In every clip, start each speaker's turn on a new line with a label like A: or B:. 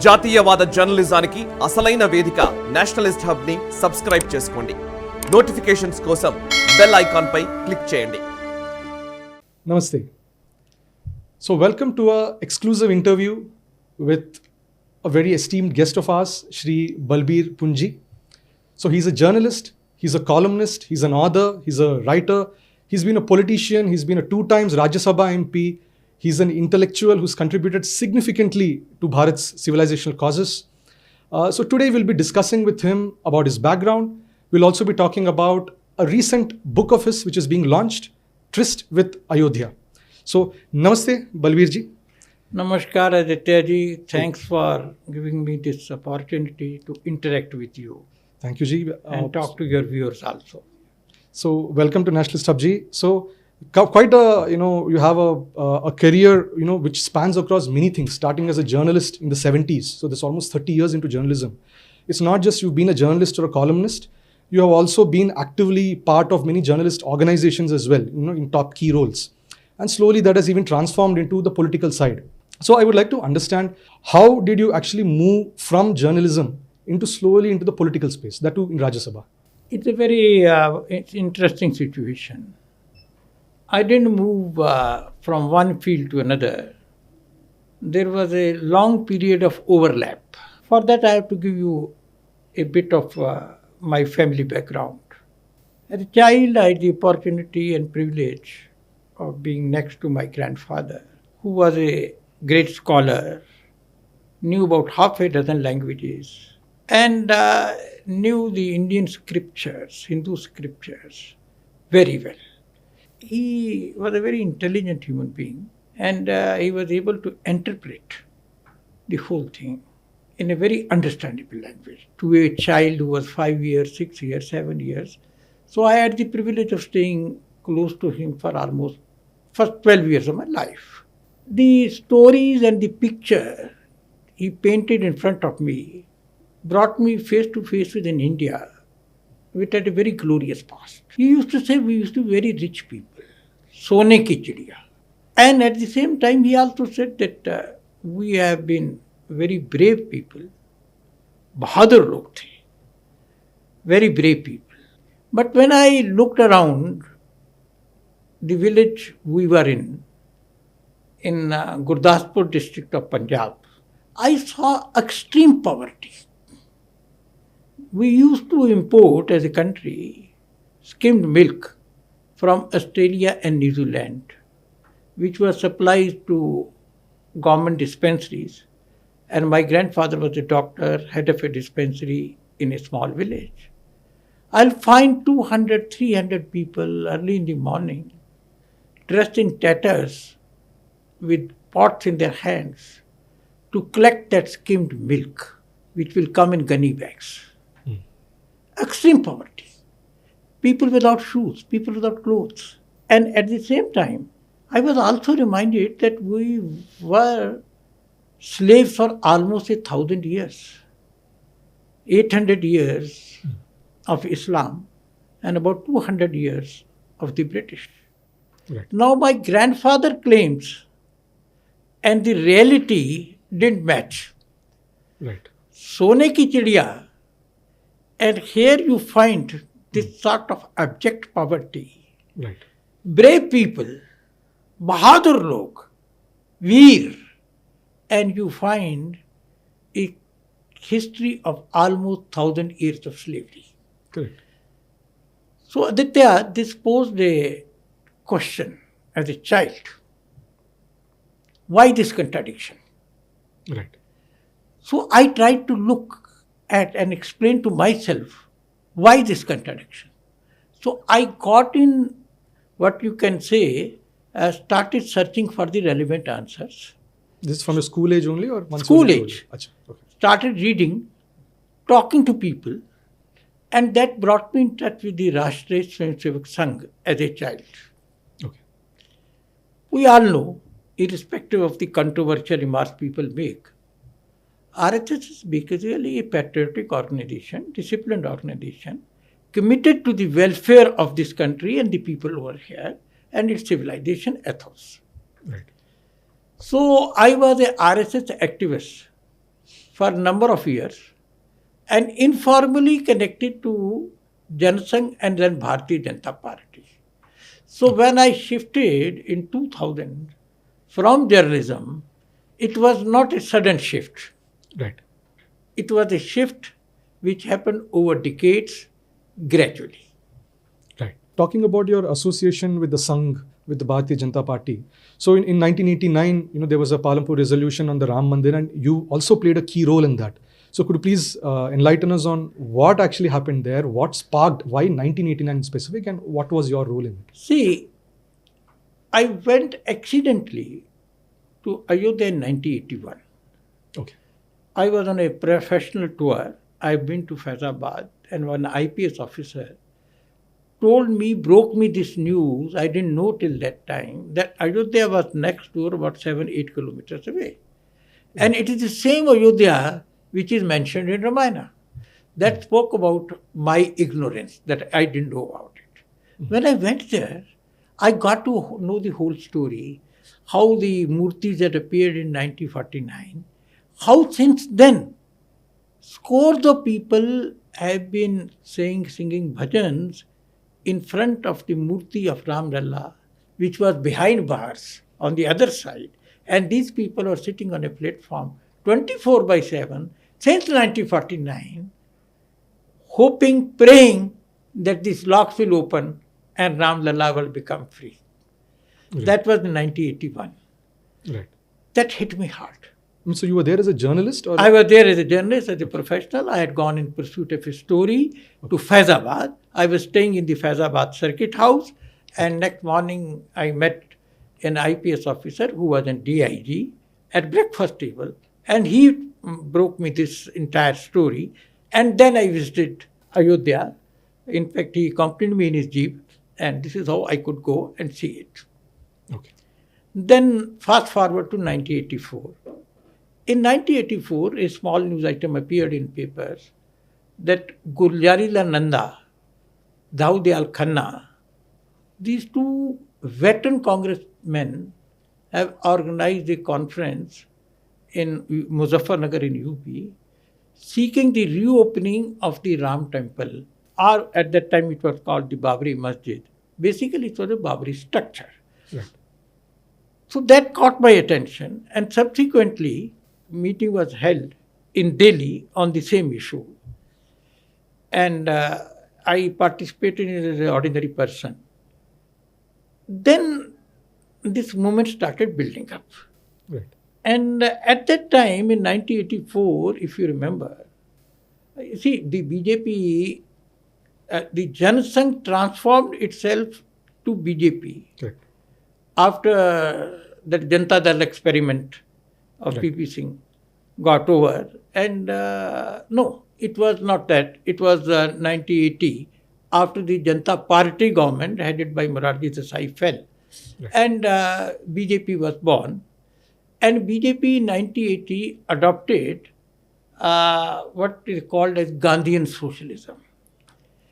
A: జాతీయవాద జర్నలిజానికి అసలైన వేదిక నేషనలిస్ట్ హబ్ ని సబ్స్క్రైబ్ చేసుకోండి. నోటిఫికేషన్స్ కోసం బెల్ ఐకాన్ పై క్లిక్ చేయండి.
B: Namaste. So welcome to a exclusive interview with a very esteemed guest of ours, Shri Balbir Punj. So he's a journalist, he's a columnist, he's an author, he's a writer, he's been a politician, he's been a 2 times Rajya Sabha MP, he's an intellectual who's contributed significantly to Bharat's civilizational causes. So today we'll be discussing with him about his background. We'll also be talking about a recent book of his which is being launched, Tryst with Ayodhya. So, Namaste, Balbir ji.
C: Namaskar, Aditya ji. Thanks for giving me this opportunity to interact with you.
B: Thank you, ji.
C: And talk to your viewers also.
B: So, welcome to Nationalist Hub, ji. So, quite a, you have a career, which spans across many things, starting as a journalist in the 70s. So, that's almost 30 years into journalism. It's not just you've been a journalist or a columnist. You have also been actively part of many journalist organizations as well, in top key roles. And slowly that has even transformed into the political side. So I would like to understand, how did you actually move from journalism slowly into the political space, that too in Rajya Sabha?
C: It's a very interesting situation. I didn't move from one field to another. There was a long period of overlap. For that I have to give you a bit of my family background. As a child, I had the opportunity and privilege of being next to my grandfather, who was a great scholar, knew about half a dozen languages, and knew the Indian scriptures, Hindu scriptures, very well. He was a very intelligent human being, and he was able to interpret the whole thing in a very understandable language to a child who was 5 years, 6 years, 7 years. So I had the privilege of staying close to him for almost first 12 years of my life. The stories and the picture he painted in front of me brought me face to face with an India which had a very glorious past. He used to say we used to be very rich people, sone ki chidiya. And at the same time he also said that we have been very brave people, bahadur log the, very brave people. But when I looked around the village we were in Gurdaspur district of Punjab, I saw extreme poverty. We used to import as a country skimmed milk from Australia and New Zealand, which was supplied to government dispensaries. And my grandfather was a doctor, head of a dispensary in a small village. I'll find 200, 300 people early in the morning, dressed in tatters, with pots in their hands, to collect that skimmed milk, which will come in gunny bags. Extreme poverty. People without shoes, people without clothes. And at the same time, I was also reminded that we were slaves for almost 1,000 years. 800 years of Islam and about 200 years of the British.
B: Right.
C: Now my grandfather claims and the reality didn't match.
B: Right.
C: Sone ki chidiya, and here you find this sort of abject poverty.
B: Right.
C: Brave people, bahadur log, veer, and you find a history of almost 1,000 years of slavery.
B: Correct.
C: So Aditya, this posed a question as a child. Why this contradiction?
B: Right.
C: So I tried to look at and explain to myself why this contradiction. So I got in, what you can say, started searching for the relevant answers.
B: This is from your school age only or once?
C: School age.
B: Achha, okay.
C: Started reading, talking to people, and that brought me in touch with the Rashtriya Swayamsevak Sangh as a child.
B: Okay.
C: We all know, irrespective of the controversial remarks people make, RSS is basically a patriotic organization, disciplined organization, committed to the welfare of this country and the people over here and its civilization ethos.
B: Right.
C: So I was a RSS activist for a number of years and informally connected to Janasangh and then Bharatiya Janata Party. So when I shifted in 2000 from journalism, it was not a sudden shift.
B: Right.
C: It was a shift which happened over decades, gradually.
B: Right. Talking about your association with the Sangh, with the Bharatiya Janata Party. So in 1989, there was a Palampur resolution on the Ram Mandir, and you also played a key role in that. So could you please enlighten us on what actually happened there, what sparked, why 1989 in specific, and what was your role in it?
C: See, I went accidentally to Ayodhya in 1981.
B: Okay.
C: I was on a professional tour. I've been to Faizabad, and one IPS officer broke me this news. I didn't know till that time that Ayodhya was next door, about 7-8 kilometers away. And it is the same Ayodhya which is mentioned in Ramayana. That spoke about my ignorance, that I didn't know about it. When I went there, I got to know the whole story, how the murtis had appeared in 1949, how since then scores of people have been singing bhajans in front of the murti of Ram Lalla, which was behind bars on the other side. And these people are sitting on a platform 24/7 since 1949, hoping, praying that these locks will open and Ram Lalla will become free.
B: Right.
C: That was in 1981.
B: Right.
C: That hit me hard.
B: So you were there as a journalist? Or?
C: I was there as a journalist, as a professional. I had gone in pursuit of a story to Faizabad. I was staying in the Faizabad Circuit House, and next morning I met an IPS officer who was a DIG at breakfast table, and he broke me this entire story. And then I visited Ayodhya. In fact, he accompanied me in his jeep, and this is how I could go and see it.
B: Okay.
C: Then fast forward to 1984. In 1984, a small news item appeared in papers that Guljarila Nanda, Dawdiyal Khanna, these two veteran congressmen have organized a conference in Muzaffarnagar in UP, seeking the reopening of the Ram temple, or at that time it was called the Babri Masjid. Basically, it was a Babri structure.
B: Right.
C: So that caught my attention, and subsequently, meeting was held in Delhi on the same issue. And I participated in it as an ordinary person. Then this movement started building up.
B: Right.
C: And at that time, in 1984, if you remember, see, the BJP, the Janasangh transformed itself to BJP.
B: Correct.
C: After the Janata Dal experiment of
B: Right.
C: PP Singh got over. And no, it was not that. It was 1980, after the Janata Party government headed by Morarji Desai fell.
B: Right.
C: And BJP was born. And BJP in 1980 adopted what is called as Gandhian socialism.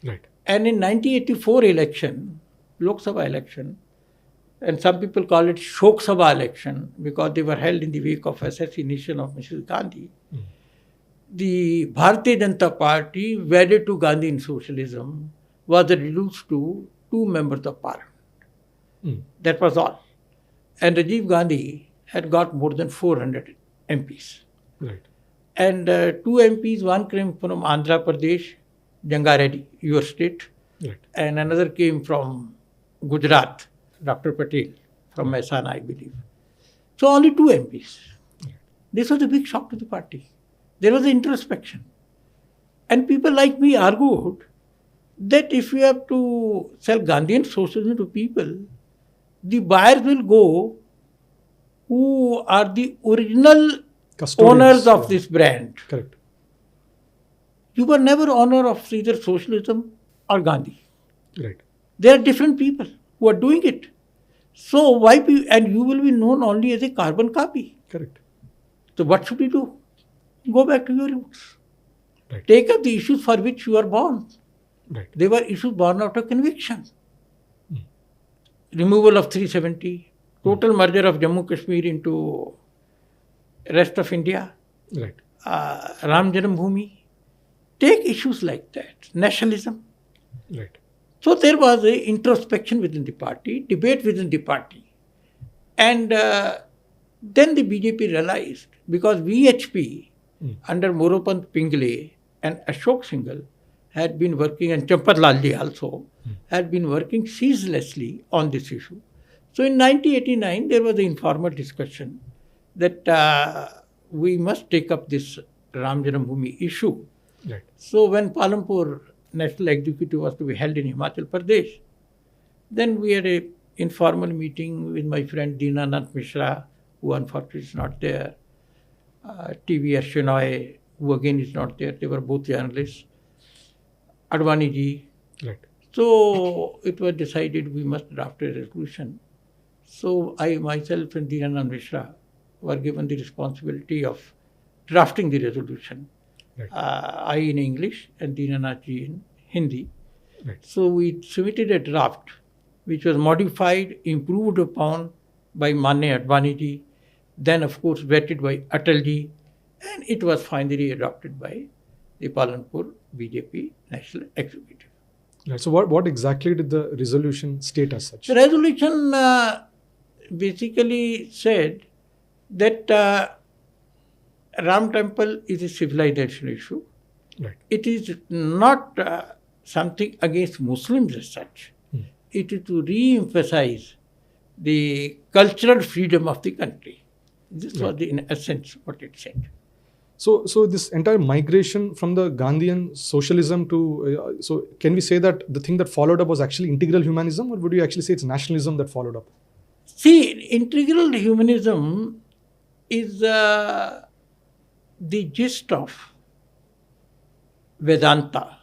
B: Right.
C: And in 1984 election, Lok Sabha election, and some people call it Shok Sabha election because they were held in the wake of assassination of Mrs. Gandhi. The Bharatiya Janata Party, wedded to Gandhian socialism, was reduced to 2 members of parliament. That was all. And Rajiv Gandhi had got more than 400 MPs.
B: Right.
C: And 2 MPs, one came from Andhra Pradesh, Jangareddy, your state,
B: Right.
C: and another came from Gujarat, Dr. Patel, from Mehsana, I believe. So only 2 MPs. This was a big shock to the party. There was introspection. And people like me argued that if you have to sell Gandhian socialism to people, the buyers will go who are the original
B: Custodians,
C: owners of
B: yeah.
C: this brand.
B: Correct.
C: You were never owner of either socialism or Gandhi.
B: Right.
C: There are different people who are doing it. So and you will be known only as a carbon copy.
B: Correct.
C: So what should you do? Go back to your roots.
B: Right.
C: Take up the issues for which you are born.
B: Right.
C: They were issues born out of conviction. Removal of 370, total merger of Jammu Kashmir into rest of India,
B: Right.
C: Ram Janambhoomi. Take issues like that, nationalism.
B: Right.
C: So there was a introspection within the party, debate within the party. And then the BJP realized, because VHP under Moropant Pingle and Ashok Singhal had been working, and Champat Lalji also, had been working ceaselessly on this issue. So in 1989, there was an informal discussion that we must take up this Ram Janambhoomi issue.
B: Right.
C: So when Palampur National Executive was to be held in Himachal Pradesh, then we had a informal meeting with my friend Dinanath Mishra, who unfortunately is not there, TV Shenoy, who again is not there. They were both journalists. Advani ji.
B: Right.
C: So it was decided we must draft a resolution. So I myself and Dinanath Mishra were given the responsibility of drafting the resolution.
B: Right.
C: I in English and Dinanath ji in Hindi.
B: Right.
C: So we submitted a draft which was modified, improved upon by Manya Advani ji, then of course vetted by Atal ji, and it was finally adopted by the Palanpur BJP National Executive.
B: Right. So what exactly did the resolution state as such?
C: The resolution basically said that Ram Temple is a civilization issue.
B: Right.
C: It is not something against Muslims as such. It is to re-emphasize the cultural freedom of the country. This was in essence what it said.
B: So this entire migration from the Gandhian socialism to, so can we say that the thing that followed up was actually integral humanism, or would you actually say it's nationalism that followed up?
C: See, integral humanism is the gist of Vedanta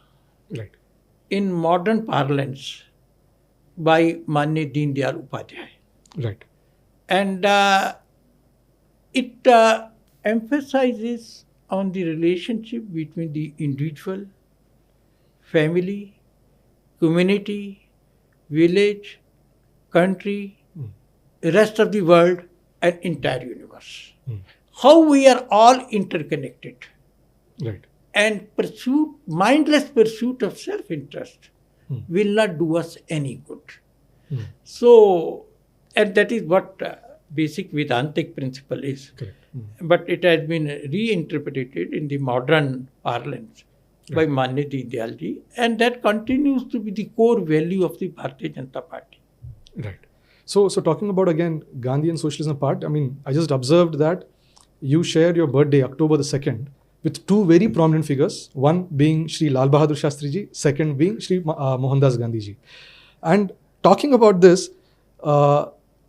B: Right.
C: in modern parlance by Manya Deen Dayal Upadhyay.
B: Right.
C: And it emphasizes on the relationship between the individual, family, community, village, country, rest of the world, and entire universe. How we are all interconnected.
B: Right.
C: And mindless pursuit of self-interest will not do us any good. So, and that is what basic Vedantic principle is.
B: Correct.
C: But it has been reinterpreted in the modern parlance by Manya Deen Dayal ji, and that continues to be the core value of the Bharatiya Janata Party.
B: Right. So talking about again Gandhian socialism part, I mean, I just observed that you share your birthday, October the 2nd, with two very prominent figures, one being Shri Lal Bahadur Shastri ji, second being Shri Mohandas Gandhi ji. And talking about this,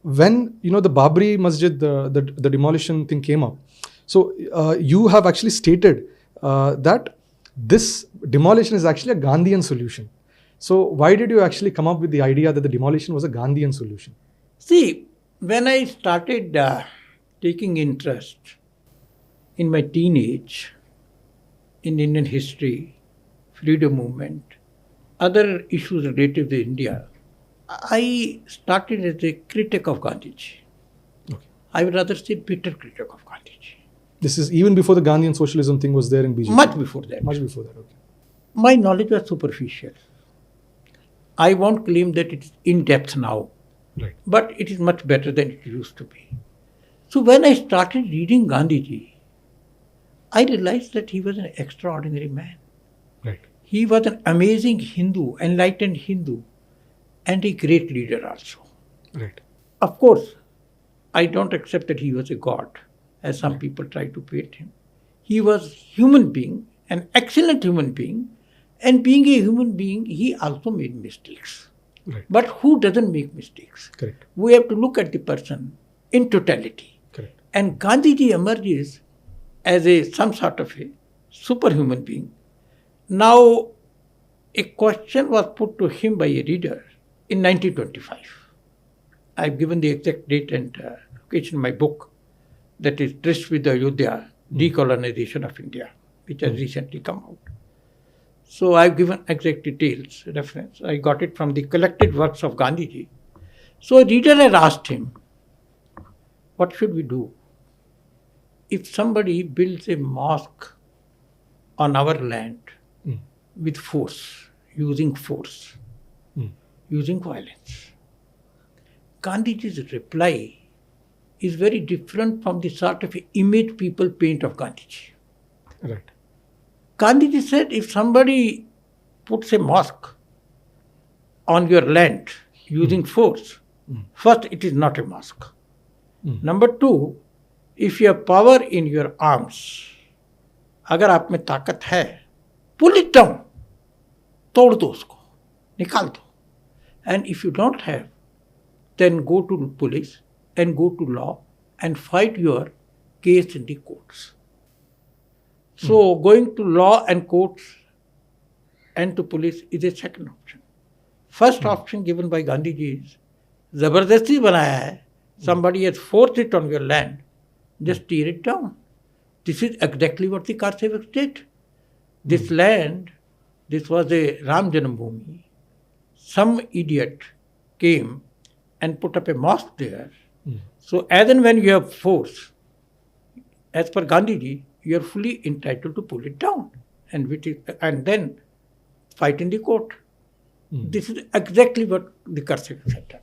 B: when the Babri Masjid, the demolition thing came up, so you have actually stated that this demolition is actually a Gandhian solution. So why did you actually come up with the idea that the demolition was a Gandhian solution?
C: See, when I started taking interest in my teenage in Indian history, freedom movement, other issues related to India, I started as a critic of Gandhiji.
B: Okay.
C: I would rather say bitter critic of Gandhiji.
B: This is even before the Gandhian socialism thing was there in BJP?
C: Much before that.
B: Much before that, okay.
C: My knowledge was superficial. I won't claim that it is in-depth now,
B: Right.
C: but it is much better than it used to be. So when I started reading Gandhiji, I realized that he was an extraordinary man.
B: Right.
C: He was an amazing Hindu, enlightened Hindu, and a great leader also.
B: Right.
C: Of course, I don't accept that he was a god, as some people try to paint him. He was a human being, an excellent human being, and being a human being, he also made mistakes.
B: Right.
C: But who doesn't make mistakes?
B: Correct.
C: We have to look at the person in totality.
B: Correct.
C: And Gandhiji emerges as some sort of a superhuman being. Now, a question was put to him by a reader in 1925. I've given the exact date and location in my book, that is Tryst with Ayodhya, Decolonization of India, which has recently come out. So I've given exact details, reference. I got it from the collected works of Gandhiji. So a reader had asked him, what should we do? if somebody builds a mosque on our land with force, using violence, Gandhiji's reply is very different from the sort of image people paint of Gandhiji.
B: Right.
C: Gandhiji said, if somebody puts a mosque on your land using force, first, it is not a mosque. Number two, if you have power in your arms, अगर आप में ताकत है, pull it down, तोड़ दो उसको, निकाल दो. And if you don't have, then go to police and go to law and fight your case in the courts. So going to law and courts and to police is a second option. First option given by Gandhiji is, zabardasti banaya hai, somebody has forced it on your land, just tear it down. This is exactly what the Karsevaks did. This land, this was a Ram Janambhoomi. Some idiot came and put up a mosque there. So as and when you have force, as per Gandhiji, you are fully entitled to pull it down and then fight in the court. This is exactly what the Karsevaks had done.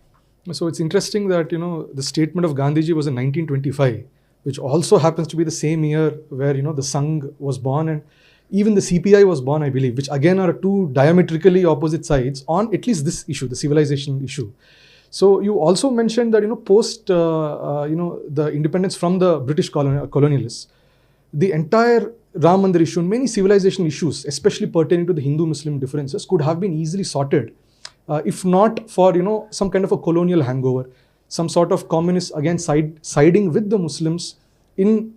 B: So it's interesting that, the statement of Gandhiji was in 1925, which also happens to be the same year where, the Sangh was born and even the CPI was born, I believe, which again are two diametrically opposite sides on at least this issue, the civilization issue. So you also mentioned that, post, the independence from the British colonialists, the entire Ram Mandir issue and many civilization issues, especially pertaining to the Hindu-Muslim differences, could have been easily sorted if not for, some kind of a colonial hangover, some sort of communists again siding with the Muslims in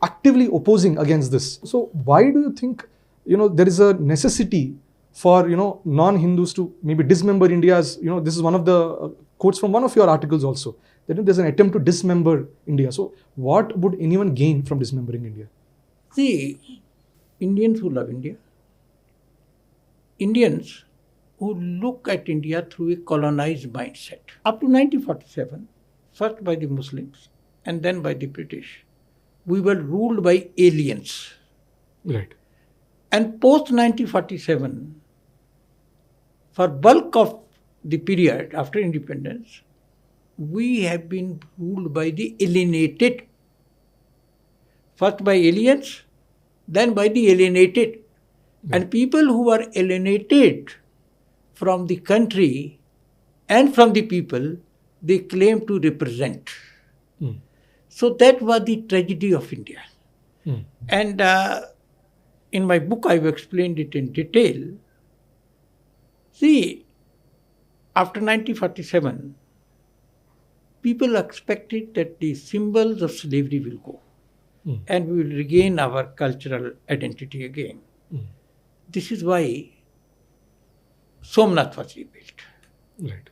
B: actively opposing against this. So why do you think, there is a necessity for, non-Hindus to maybe dismember India as, this is one of the quotes from one of your articles also, that there's an attempt to dismember India. So what would anyone gain from dismembering India?
C: See, Indians who love India, Indians who look at India through a colonized mindset. Up to 1947, first by the Muslims and then by the British, we were ruled by aliens.
B: Right.
C: And post 1947, for bulk of the period after independence, we have been ruled by the alienated. First by aliens, then by the alienated. And people who are alienated from the country and from the people, they claim to represent. So that was the tragedy of India. And in my book, I've explained it in detail. See, after 1947, people expected that the symbols of slavery will go and we will regain our cultural identity again. This is why Somnath was rebuilt.
B: Right.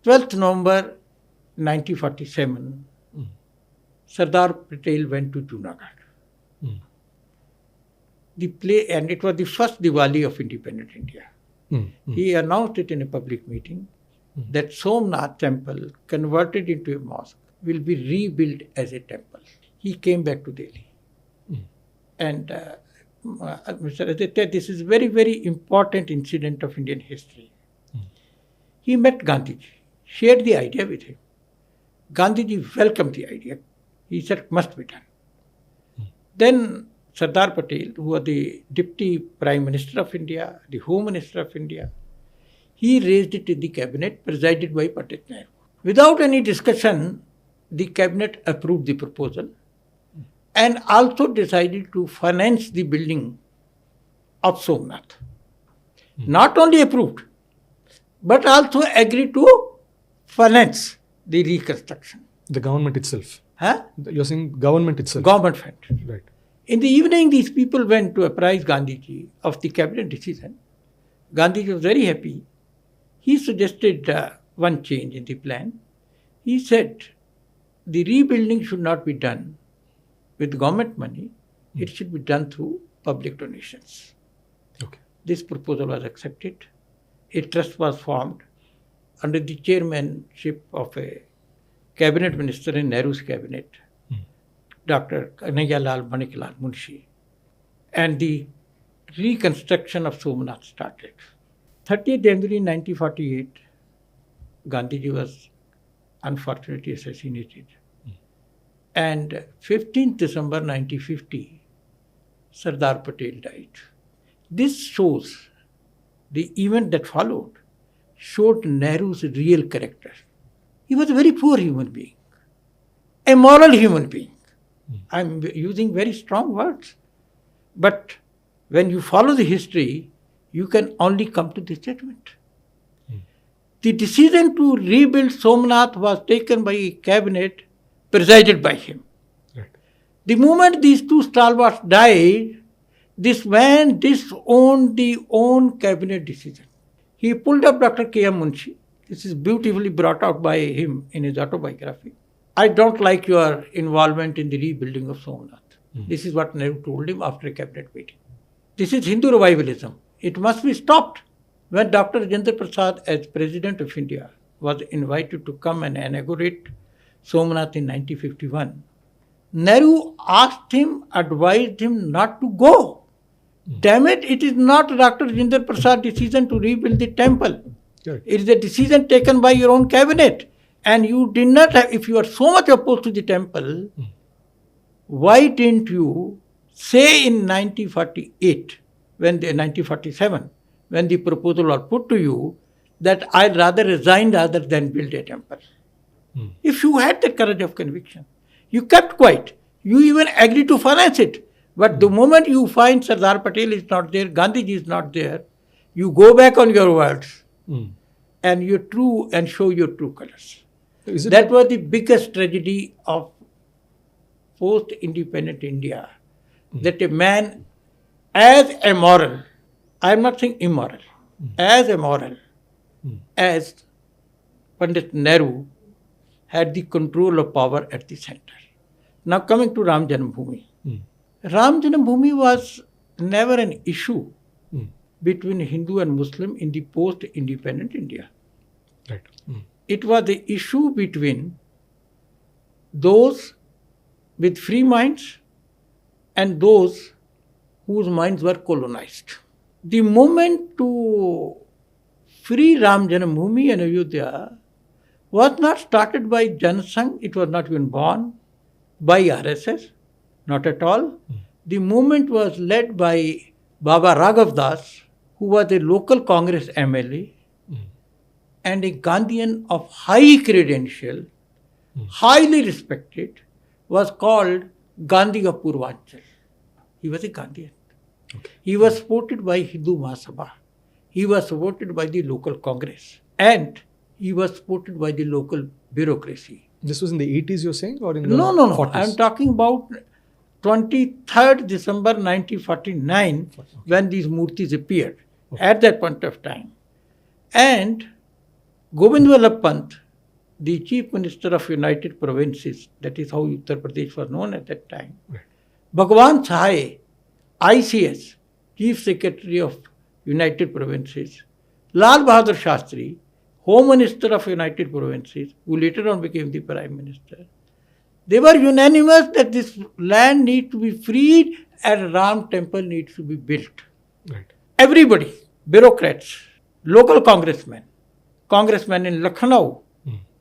C: 12th November 1947, Sardar Patel went to Junagadh. And it was the first Diwali of independent India. He announced it in a public meeting that Somnath temple, converted into a mosque, will be rebuilt as a temple. He came back to Delhi. And Mr. Aditya, this is a very, very important incident of Indian history. He met Gandhiji, shared the idea with him. Gandhiji welcomed the idea. He said, must be done. Then Sardar Patel, who was the Deputy Prime Minister of India, the Home Minister of India, he raised it in the cabinet presided by Pandit Nehru. Without any discussion, the cabinet approved the proposal and also decided to finance the building of Somnath. Not only approved, but also agreed to finance the reconstruction.
B: The government itself.
C: Huh?
B: You're saying government itself.
C: Government fund.
B: Right.
C: In the evening, these people went to apprise Gandhiji of the cabinet decision. Gandhiji was very happy. He suggested one change in the plan. He said, the rebuilding should not be done with government money. It should be done through public donations.
B: Okay.
C: This proposal was accepted. A trust was formed under the chairmanship of a cabinet minister in Nehru's cabinet Dr. Kanhaiya Maniklal Munshi, and the reconstruction of Somnath started. 30th January 1948, Gandhiji was unfortunately assassinated. And 15th December 1950, Sardar Patel died. This shows, the event that followed, showed Nehru's real character. He was a very poor human being, a moral human being. I'm using very strong words. But when you follow the history, you can only come to this judgment. The decision to rebuild Somnath was taken by a cabinet presided by him.
B: Right.
C: The moment these two stalwarts died, this man disowned the own cabinet decision. He pulled up Dr. K.M. Munshi. This is beautifully brought out by him in his autobiography. I don't like your involvement in the rebuilding of Somnath. This is what Nehru told him after a cabinet meeting. This is Hindu revivalism. It must be stopped. When Dr. Rajendra Prasad, as President of India, was invited to come and inaugurate Somnath in 1951, Nehru asked him, advised him not to go. Damn it, it is not Dr. Rajendra Prasad's decision to rebuild the temple.
B: Right.
C: It is a decision taken by your own cabinet. And you did not have, if you are so much opposed to the temple, why didn't you say in 1948, 1947, when the proposal was put to you, that I'd rather resign rather than build a temple? If you had the courage of conviction, you kept quiet. You even agreed to finance it. But the moment you find Sardar Patel is not there, Gandhiji is not there, you go back on your words and you're true and show your true colors. That was the biggest tragedy of post-independent India. That a man as immoral, I am not saying immoral, as immoral as Pandit Nehru had the control of power at the center. Now coming to Ram Janambhoomi. Ram Janambhoomi was never an issue between Hindu and Muslim in the post-independent India.
B: Right.
C: It was the issue between those with free minds and those whose minds were colonized. The movement to free Ram Janambhoomi and Ayodhya was not started by Janasangh, it was not even born by RSS, not at all. The movement was led by Baba Raghav Das, who was a local Congress MLA and a Gandhian of high credential, highly respected, was called Gandhi of Purvanchal. He was a Gandhian. Okay. He was supported by Hindu Mahasabha. He was supported by the local Congress. And he was supported by the local bureaucracy.
B: This was in the 80s, you're saying? Or in the
C: No.
B: 40s?
C: I'm talking about 23rd December 1949, when these murtis appeared. Okay. At that point of time. And Govind Vallabh Pant, the Chief Minister of United Provinces, that is how Uttar Pradesh was known at that time. Right. Bhagwan Sahai, ICS, Chief Secretary of United Provinces. Lal Bahadur Shastri, Home Minister of United Provinces, who later on became the Prime Minister. They were unanimous that this land needs to be freed and Ram temple needs to be built. Right. Everybody, bureaucrats, local congressmen in Lucknow,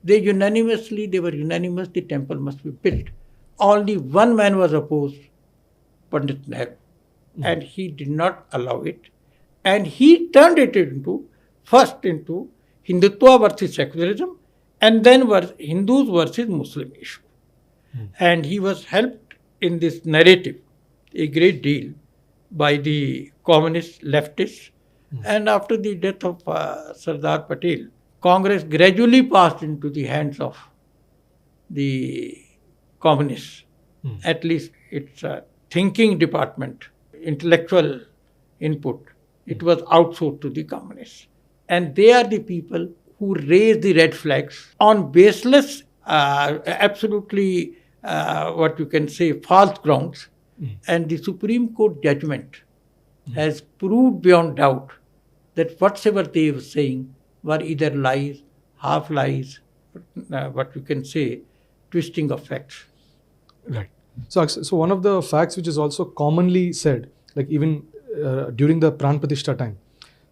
C: they were unanimous, the temple must be built. Only one man was opposed, Pandit Nehru. And he did not allow it. And he turned it first into Hindutva versus secularism, and then Hindus versus Muslim issue. And he was helped in this narrative a great deal by the communist leftists. And after the death of Sardar Patel, Congress gradually passed into the hands of the communists. At least its thinking department, intellectual input, it was outsourced to the communists. And they are the people who raise the red flags on baseless, absolutely, what you can say, false grounds. And the Supreme Court judgment has proved beyond doubt that whatever they were saying were either lies, half lies, what you can say, twisting of facts.
B: Right. So one of the facts which is also commonly said, like even during the Pran Pratishtha time,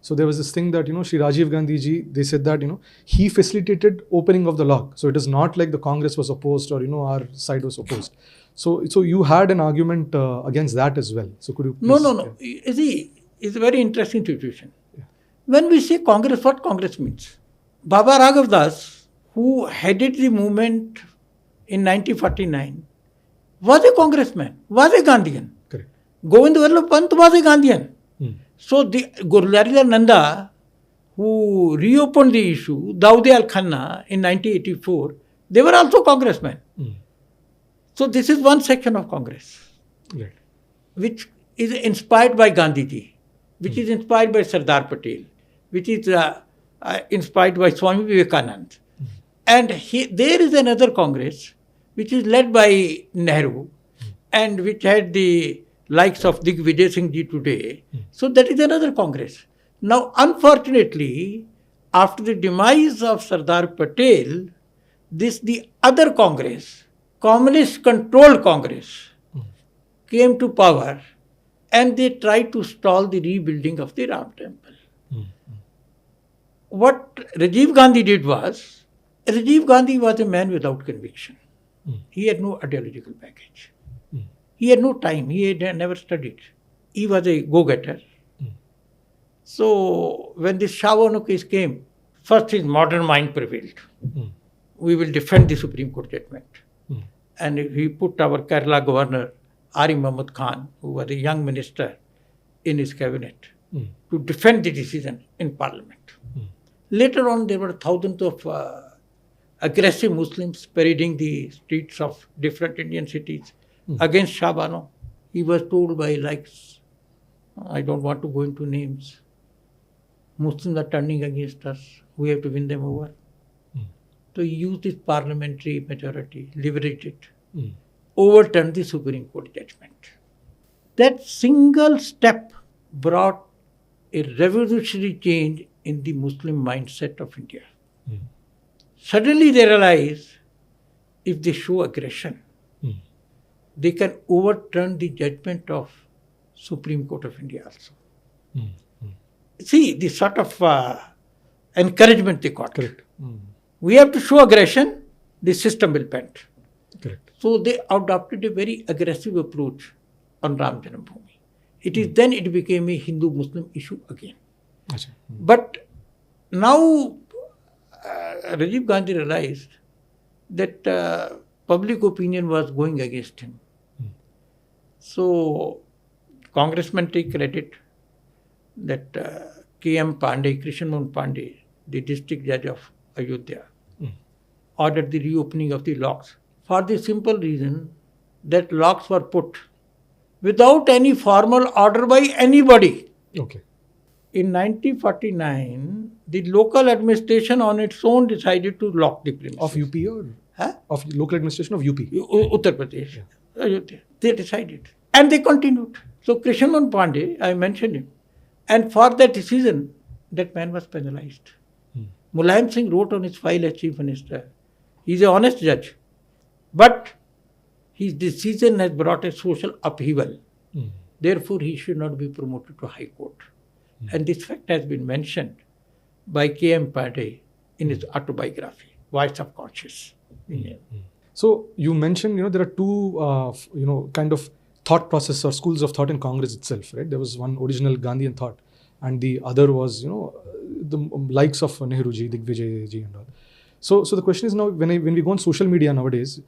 B: so there was this thing that, Shri Rajiv Gandhi ji, they said that, he facilitated opening of the lock. So it is not like the Congress was opposed or, our side was opposed. So you had an argument against that as well. So could you please?
C: No. You see, it's a very interesting situation. Yeah. When we say Congress, what Congress means? Baba Raghav Das, who headed the movement in 1949, was a congressman, was a Gandhian.
B: Correct.
C: Govind Vallabh Pant was a Gandhian. So the Gurulari Nanda, who reopened the issue, Daudiyal Khanna in 1984, they were also congressmen. So this is one section of Congress,
B: right,
C: which is inspired by Gandhiji, which is inspired by Sardar Patel, which is inspired by Swami Vivekanand. And there is another Congress which is led by Nehru and which had the likes of Digvijay Singh ji today. So that is another Congress. Now, unfortunately, after the demise of Sardar Patel, the other Congress, communist-controlled Congress, came to power and they tried to stall the rebuilding of the Ram Temple. What Rajiv Gandhi did was, Rajiv Gandhi was a man without conviction. He had no ideological baggage. He had no time. He had never studied. He was a go-getter. So when this Shah case came, first his modern mind prevailed. We will defend the Supreme Court judgment. And he put our Kerala governor, Ari Muhammad Khan, who was a young minister, in his cabinet to defend the decision in parliament. Later on, there were thousands of aggressive Muslims parading the streets of different Indian cities against Shah Bano. He was told by I don't want to go into names, Muslims are turning against us, we have to win them over. So he used his parliamentary majority, leveraged it, overturned the Supreme Court judgment. That single step brought a revolutionary change in the Muslim mindset of India. Suddenly they realized if they show aggression, they can overturn the judgment of Supreme Court of India also. See, the sort of encouragement they got.
B: Correct.
C: We have to show aggression, the system will bend.
B: Correct.
C: So they adopted a very aggressive approach on Ram Janambhoomi. It is then it became a Hindu-Muslim issue again. But now Rajiv Gandhi realized that public opinion was going against him. So congressmen take credit that K.M. Pandey, Krishnamon Pandey, the district judge of Ayodhya, ordered the reopening of the locks for the simple reason that locks were put without any formal order by anybody.
B: Okay.
C: In 1949, the local administration on its own decided to lock the premises.
B: Of UP or? Of local administration of UP?
C: Uttar Pradesh. Yeah. Ayodhya. They decided. And they continued. So Krishnamon Pandey, I mentioned him. And for that decision, that man was penalized. Mulayam Singh wrote on his file as Chief Minister. He is an honest judge. But his decision has brought a social upheaval. Therefore, he should not be promoted to High Court. And this fact has been mentioned by K.M. Pandey in his autobiography, Voice of Conscience.
B: So you mentioned, there are two, kind of thought process or schools of thought in Congress itself, right? There was one original Gandhian thought, and the other was, the likes of Nehruji, Digvijay and all. So the question is now, when we go on social media nowadays,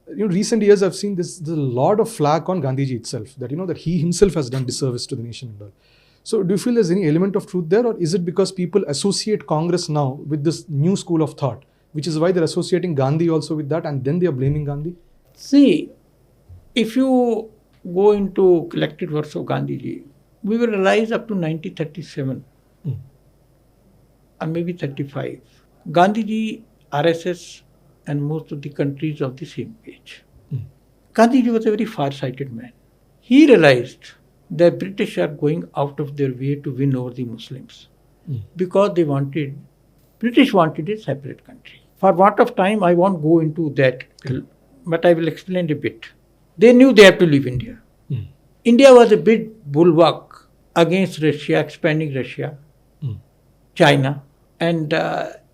B: recent years I've seen there's a lot of flack on Gandhiji itself, that that he himself has done disservice to the nation and all. So do you feel there's any element of truth there, or is it because people associate Congress now with this new school of thought, which is why they're associating Gandhi also with that, and then they are blaming Gandhi?
C: See, if you go into collected works of Gandhiji, we will realize up to 1937 or maybe 35, Gandhiji, RSS and most of the countries of the same page. Gandhiji was a very far-sighted man. He realized that British are going out of their way to win over the Muslims because British wanted a separate country. For want of time, I won't go into that, but I will explain a bit. They knew they had to leave India. India was a big bulwark against Russia, expanding Russia, China, and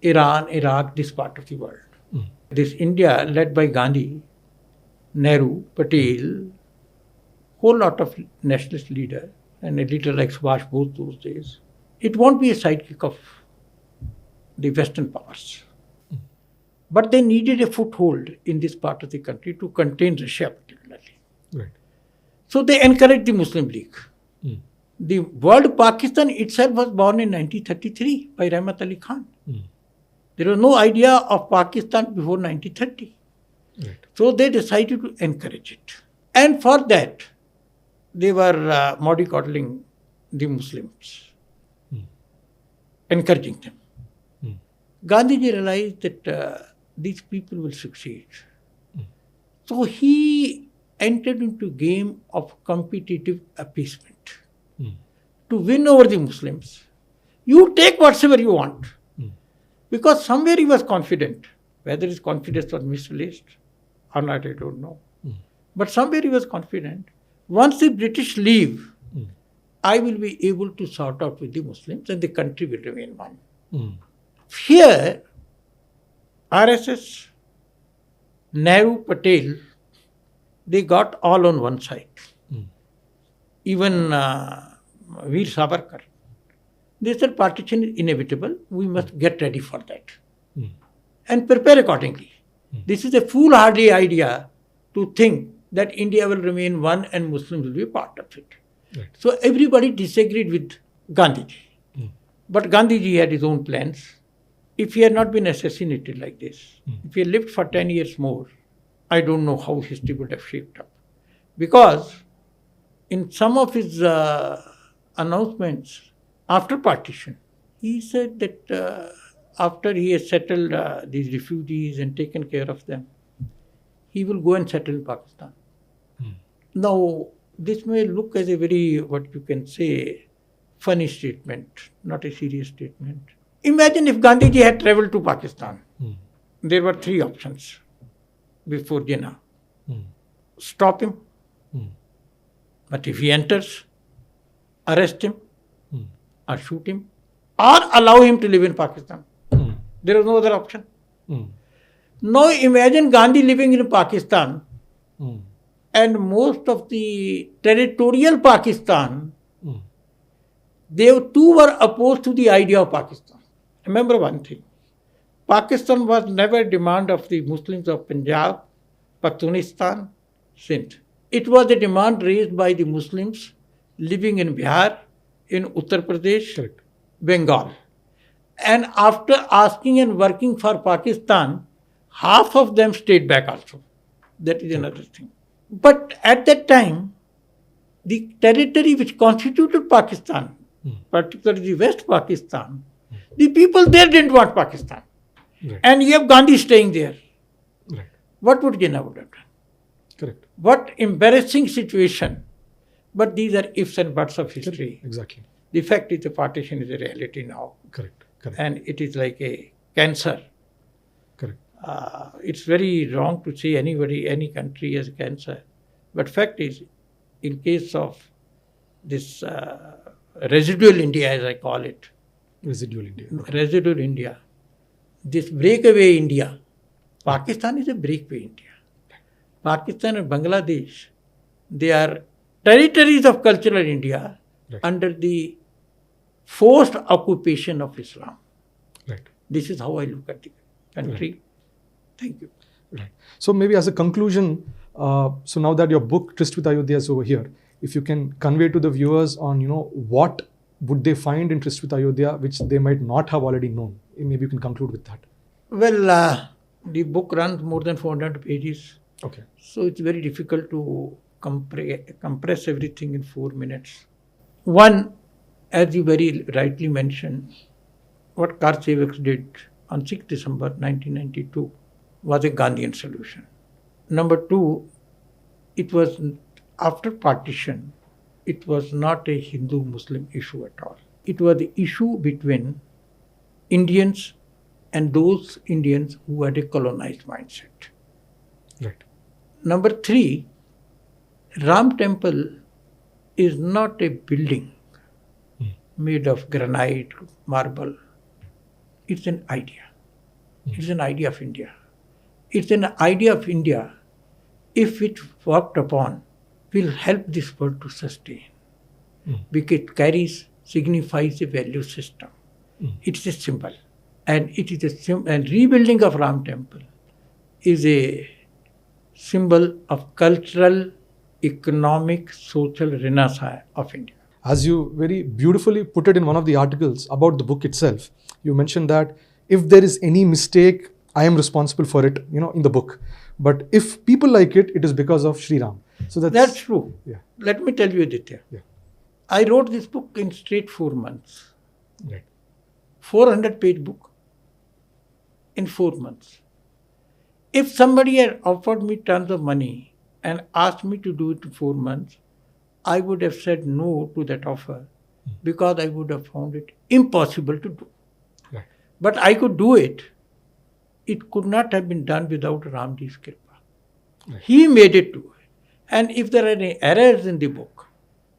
C: Iran, Iraq, this part of the world. This India, led by Gandhi, Nehru, Patel, whole lot of nationalist leaders, and a leader like Subhash Bose those days, it won't be a sidekick of the Western powers. But they needed a foothold in this part of the country to contain Russia particularly.
B: Right.
C: So they encouraged the Muslim League. The word Pakistan itself was born in 1933 by Rahmat Ali Khan. There was no idea of Pakistan before 1930.
B: Right.
C: So they decided to encourage it. And for that, they were mollycoddling the Muslims, encouraging them. Gandhiji realized that these people will succeed. So he entered into a game of competitive appeasement. To win over the Muslims, you take whatever you want. Because somewhere he was confident. Whether his confidence was misplaced or not, I don't know. But somewhere he was confident. Once the British leave, I will be able to sort out with the Muslims and the country will remain one. Here, RSS, Nehru, Patel, they got all on one side. Even Veer Savarkar. They said partition is inevitable. We must get ready for that. And prepare accordingly. This is a foolhardy idea to think that India will remain one and Muslims will be a part of it.
B: Right.
C: So everybody disagreed with Gandhiji. But Gandhiji had his own plans. If he had not been assassinated like this, if he had lived for 10 years more, I don't know how history would have shaped up. Because in some of his announcements after partition, he said that after he has settled these refugees and taken care of them, he will go and settle in Pakistan. Now, this may look as a very, what you can say, funny statement, not a serious statement. Imagine if Gandhiji had travelled to Pakistan. There were three options before Jinnah. Stop him. But if he enters, arrest him or shoot him or allow him to live in Pakistan. There was no other option. Now imagine Gandhi living in Pakistan and most of the territorial Pakistan, they too were opposed to the idea of Pakistan. Remember one thing, Pakistan was never a demand of the Muslims of Punjab, Pakhtunistan, Sindh. It was a demand raised by the Muslims living in Bihar, in Uttar Pradesh,
B: Correct.
C: Bengal. And after asking and working for Pakistan, half of them stayed back also. That is another thing. But at that time, the territory which constituted Pakistan, particularly the West Pakistan, the people there didn't want Pakistan.
B: Right.
C: And you have Gandhi staying there.
B: Right.
C: What would Jinnah would have done?
B: Correct.
C: What embarrassing situation. But these are ifs and buts of history.
B: Exactly.
C: The fact is the partition is a reality now.
B: Correct. Correct.
C: And it is like a cancer.
B: Correct.
C: It's very wrong to say anybody, any country has cancer. But fact is, in case of this residual India, as I call it,
B: Residual India.
C: residual India, this breakaway India, Pakistan is a breakaway India. Pakistan and Bangladesh, they are territories of cultural India under the forced occupation of Islam.
B: Right.
C: This is how I look at the country.
B: Right.
C: Thank you.
B: Right. So maybe as a conclusion, so now that your book Tryst with Ayodhya is over here, if you can convey to the viewers on, what would they find in Tryst with Ayodhya which they might not have already known? Maybe you can conclude with that.
C: Well, the book runs more than 400 pages.
B: Okay.
C: So it's very difficult to compress everything in 4 minutes. One, as you very rightly mentioned, what Kar Sevaks did on 6 December 1992 was a Gandhian solution. Number two, it was after partition, it was not a Hindu-Muslim issue at all. It was the issue between Indians and those Indians who had a colonized mindset.
B: Right.
C: Number three, Ram Temple is not a building made of granite, marble. It's an idea. It's an idea of India. It's an idea of India, if it worked upon, will help this world to sustain. Because it signifies a value system. It's a symbol. And it is a symbol. And rebuilding of Ram Temple is a symbol of cultural, economic, social renaissance of India.
B: As you very beautifully put it in one of the articles about the book itself, you mentioned that if there is any mistake, I am responsible for it, in the book. But if people like it, it is because of Sri Ram. So
C: that's true.
B: Yeah.
C: Let me tell you, Aditya.
B: Yeah.
C: I wrote this book in straight 4 months.
B: Right.
C: 400-page book in 4 months. If somebody had offered me tons of money and asked me to do it in 4 months, I would have said no to that offer because I would have found it impossible to do.
B: Right.
C: But I could do it. It could not have been done without Ramji's Kripa.
B: Right.
C: He made it do it. And if there are any errors in the book,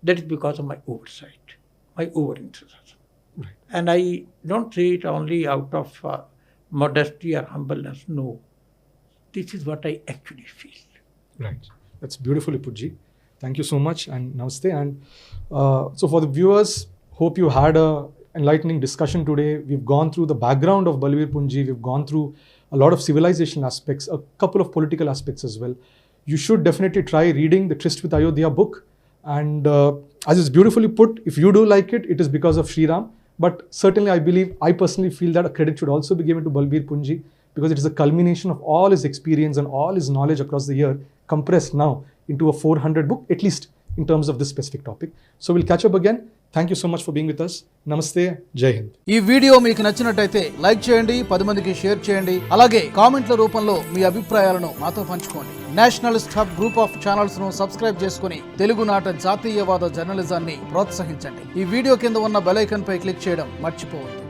C: that is because of my oversight, my over-enthusiasm.
B: Right.
C: And I don't say it only out of modesty or humbleness. No. This is what I actually feel.
B: Right. That's beautifully put, Ji. Thank you so much and namaste. And so for the viewers, hope you had a enlightening discussion today. We've gone through the background of Balbir Punj. We've gone through a lot of civilization aspects, a couple of political aspects as well. You should definitely try reading the Tryst with Ayodhya book. And as it's beautifully put, if you do like it, it is because of Sri Ram. But certainly I personally feel that a credit should also be given to Balbir Punj because it is a culmination of all his experience and all his knowledge across the year compressed now into a 400 book, at least in terms of this specific topic. So we'll catch up again. Thank you so much for being with us. Namaste. Jai Hind.
D: ఈ video మీకు నచ్చినట్టయితే like చేయండి, 10 మందికి share చేయండి. అలాగే కామెంట్ల రూపంలో మీ అభిప్రాయాలను మాతో పంచుకోండి. Nationalist hub group of channels ను సబ్స్క్రైబ్ చేసుకుని తెలుగునాట జాతీయవాద జర్నలిజాన్ని ప్రోత్సహించండి. ఈ వీడియో కింద ఉన్న బెల్ ఐకాన్ పై క్లిక్ చేయడం మర్చిపోవద్దు.